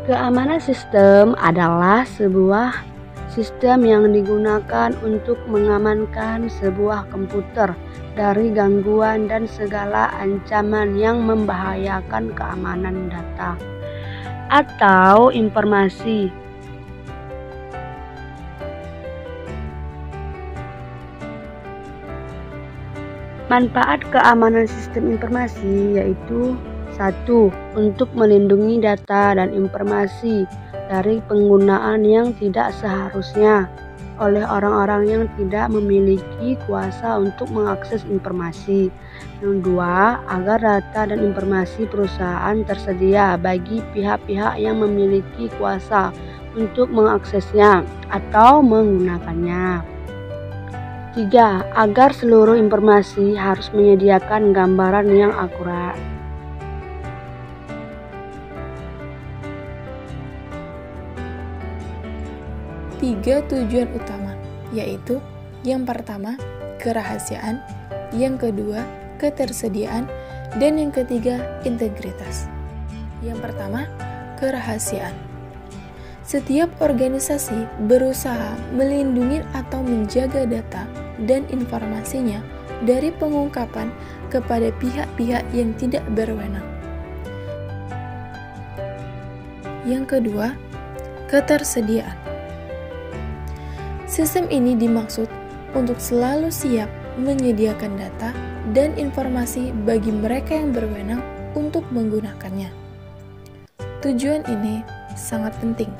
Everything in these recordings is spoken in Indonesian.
Keamanan sistem adalah sebuah sistem yang digunakan untuk mengamankan sebuah komputer dari gangguan dan segala ancaman yang membahayakan keamanan data atau informasi. Manfaat keamanan sistem informasi yaitu: 1. Untuk melindungi data dan informasi dari penggunaan yang tidak seharusnya oleh orang-orang yang tidak memiliki kuasa untuk mengakses informasi. Yang 2. Agar data dan informasi perusahaan tersedia bagi pihak-pihak yang memiliki kuasa untuk mengaksesnya atau menggunakannya. 3. Agar seluruh informasi harus menyediakan gambaran yang akurat. Tiga tujuan utama, yaitu yang pertama, kerahasiaan, yang kedua, ketersediaan, dan yang ketiga, integritas. Yang pertama, kerahasiaan. Setiap organisasi berusaha melindungi atau menjaga data dan informasinya dari pengungkapan kepada pihak-pihak yang tidak berwenang. Yang kedua, ketersediaan. Sistem ini dimaksud untuk selalu siap menyediakan data dan informasi bagi mereka yang berwenang untuk menggunakannya. Tujuan ini sangat penting.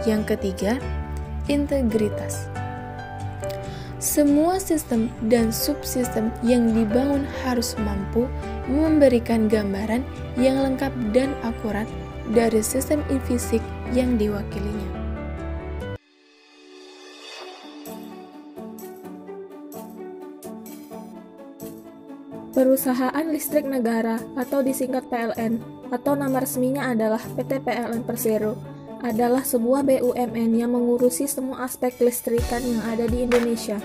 Yang ketiga, integritas. Semua sistem dan subsistem yang dibangun harus mampu memberikan gambaran yang lengkap dan akurat dari sistem fisik yang diwakilinya. Perusahaan Listrik Negara atau disingkat PLN atau nama resminya adalah PT PLN Persero adalah sebuah BUMN yang mengurusi semua aspek kelistrikan yang ada di Indonesia.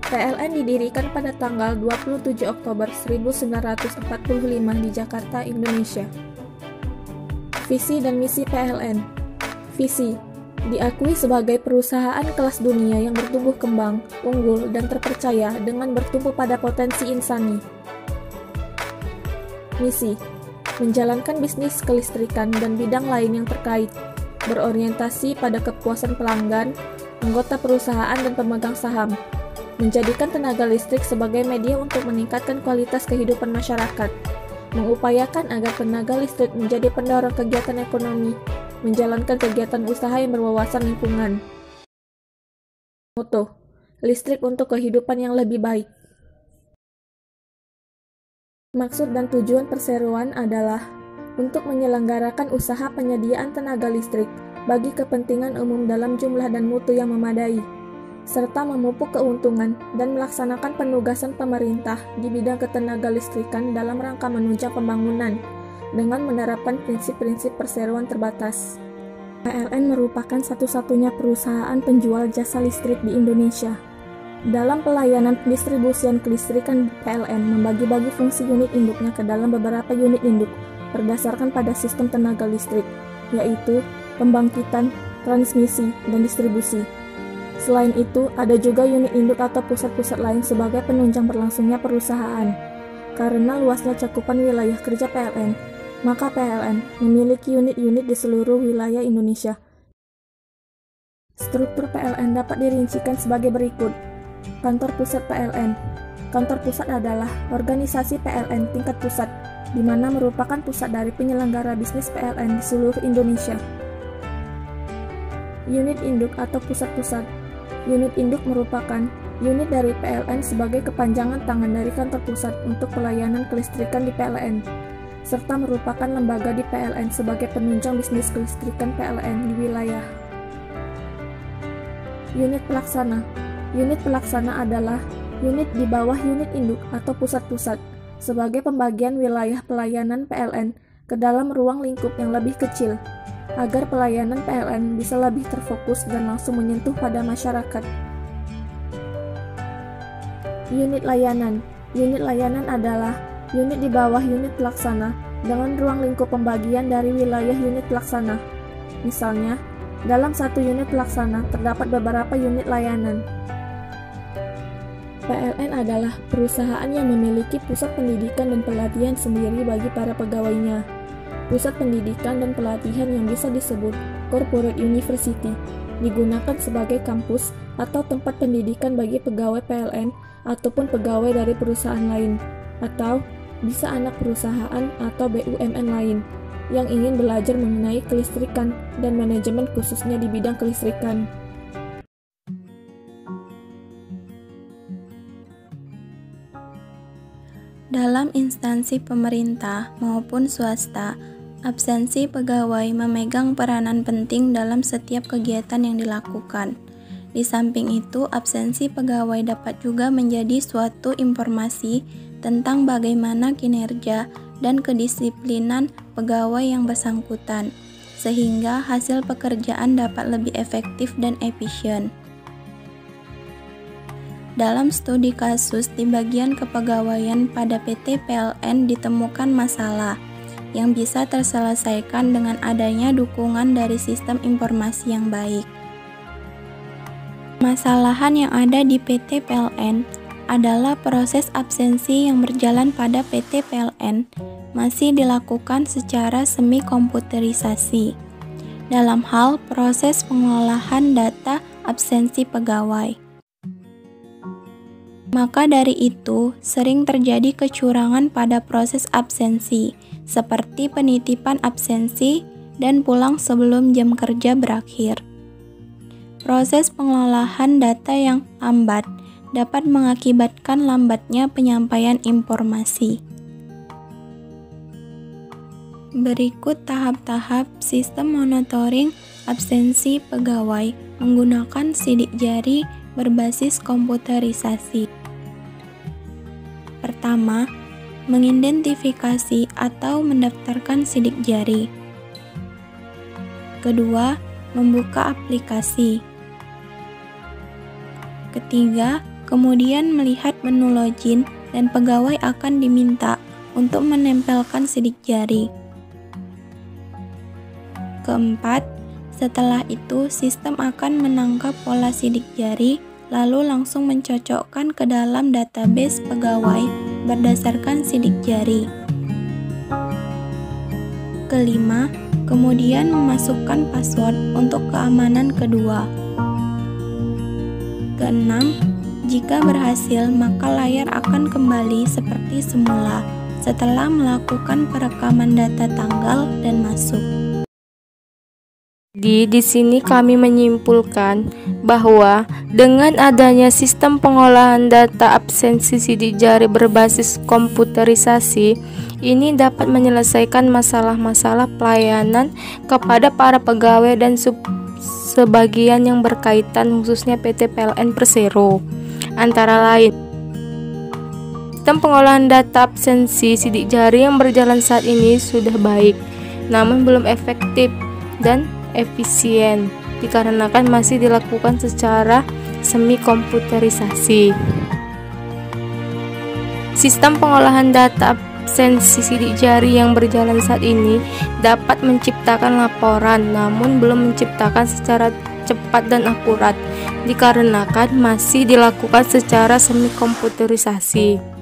PLN didirikan pada tanggal 27 Oktober 1945 di Jakarta, Indonesia. Visi dan misi PLN. Visi: diakui sebagai perusahaan kelas dunia yang bertumbuh kembang, unggul, dan terpercaya dengan bertumpu pada potensi insani. Misi: menjalankan bisnis kelistrikan dan bidang lain yang terkait, berorientasi pada kepuasan pelanggan, anggota perusahaan, dan pemegang saham, menjadikan tenaga listrik sebagai media untuk meningkatkan kualitas kehidupan masyarakat, mengupayakan agar tenaga listrik menjadi pendorong kegiatan ekonomi, menjalankan kegiatan usaha yang berwawasan lingkungan. Moto: listrik untuk kehidupan yang lebih baik. Maksud dan tujuan perseroan adalah untuk menyelenggarakan usaha penyediaan tenaga listrik bagi kepentingan umum dalam jumlah dan mutu yang memadai, serta memupuk keuntungan dan melaksanakan penugasan pemerintah di bidang ketenaga listrikan dalam rangka menunjang pembangunan dengan menerapkan prinsip-prinsip perseroan terbatas. PLN merupakan satu-satunya perusahaan penjual jasa listrik di Indonesia. Dalam pelayanan pendistribusian kelistrikan, PLN membagi-bagi fungsi unit induknya ke dalam beberapa unit induk berdasarkan pada sistem tenaga listrik, yaitu pembangkitan, transmisi, dan distribusi. Selain itu, ada juga unit induk atau pusat-pusat lain sebagai penunjang berlangsungnya perusahaan. Karena luasnya cakupan wilayah kerja PLN, maka PLN memiliki unit-unit di seluruh wilayah Indonesia. Struktur PLN dapat dirincikan sebagai berikut. Kantor Pusat PLN. Kantor pusat adalah organisasi PLN tingkat pusat, di mana merupakan pusat dari penyelenggara bisnis PLN di seluruh Indonesia. Unit induk atau pusat-pusat. Unit induk merupakan unit dari PLN sebagai kepanjangan tangan dari kantor pusat untuk pelayanan kelistrikan di PLN, serta merupakan lembaga di PLN sebagai penunjang bisnis kelistrikan PLN di wilayah. Unit pelaksana. Unit pelaksana adalah unit di bawah unit induk atau pusat-pusat sebagai pembagian wilayah pelayanan PLN ke dalam ruang lingkup yang lebih kecil, agar pelayanan PLN bisa lebih terfokus dan langsung menyentuh pada masyarakat. Unit layanan. Unit layanan adalah unit di bawah unit pelaksana dengan ruang lingkup pembagian dari wilayah unit pelaksana. Misalnya, dalam satu unit pelaksana terdapat beberapa unit layanan. PLN adalah perusahaan yang memiliki pusat pendidikan dan pelatihan sendiri bagi para pegawainya. Pusat pendidikan dan pelatihan yang bisa disebut corporate university digunakan sebagai kampus atau tempat pendidikan bagi pegawai PLN ataupun pegawai dari perusahaan lain, atau bisa anak perusahaan atau BUMN lain yang ingin belajar mengenai kelistrikan dan manajemen khususnya di bidang kelistrikan. Dalam instansi pemerintah maupun swasta, absensi pegawai memegang peranan penting dalam setiap kegiatan yang dilakukan. Di samping itu, absensi pegawai dapat juga menjadi suatu informasi tentang bagaimana kinerja dan kedisiplinan pegawai yang bersangkutan, sehingga hasil pekerjaan dapat lebih efektif dan efisien. Dalam studi kasus di bagian kepegawaian pada PT PLN ditemukan masalah yang bisa terselesaikan dengan adanya dukungan dari sistem informasi yang baik. Permasalahan yang ada di PT PLN adalah proses absensi yang berjalan pada PT PLN masih dilakukan secara semi komputerisasi dalam hal proses pengolahan data absensi pegawai. Maka dari itu, sering terjadi kecurangan pada proses absensi, seperti penitipan absensi dan pulang sebelum jam kerja berakhir. Proses pengolahan data yang lambat dapat mengakibatkan lambatnya penyampaian informasi. Berikut tahap-tahap sistem monitoring absensi pegawai menggunakan sidik jari berbasis komputerisasi. Pertama, mengidentifikasi atau mendaftarkan sidik jari. Kedua, membuka aplikasi. Ketiga, kemudian melihat menu login dan pegawai akan diminta untuk menempelkan sidik jari. Keempat, setelah itu sistem akan menangkap pola sidik jari lalu langsung mencocokkan ke dalam database pegawai berdasarkan sidik jari. Kelima, kemudian memasukkan password untuk keamanan kedua. Keenam, jika berhasil maka layar akan kembali seperti semula setelah melakukan perekaman data tanggal dan masuk. Di sini kami menyimpulkan bahwa dengan adanya sistem pengolahan data absensi sidik jari berbasis komputerisasi, ini dapat menyelesaikan masalah-masalah pelayanan kepada para pegawai dan sebagian yang berkaitan khususnya PT PLN Persero. Antara lain, sistem pengolahan data absensi sidik jari yang berjalan saat ini sudah baik, namun belum efektif dan efisien dikarenakan masih dilakukan secara semi komputerisasi. Sistem pengolahan data absensi sidik jari yang berjalan saat ini dapat menciptakan laporan namun belum menciptakan secara cepat dan akurat dikarenakan masih dilakukan secara semi komputerisasi.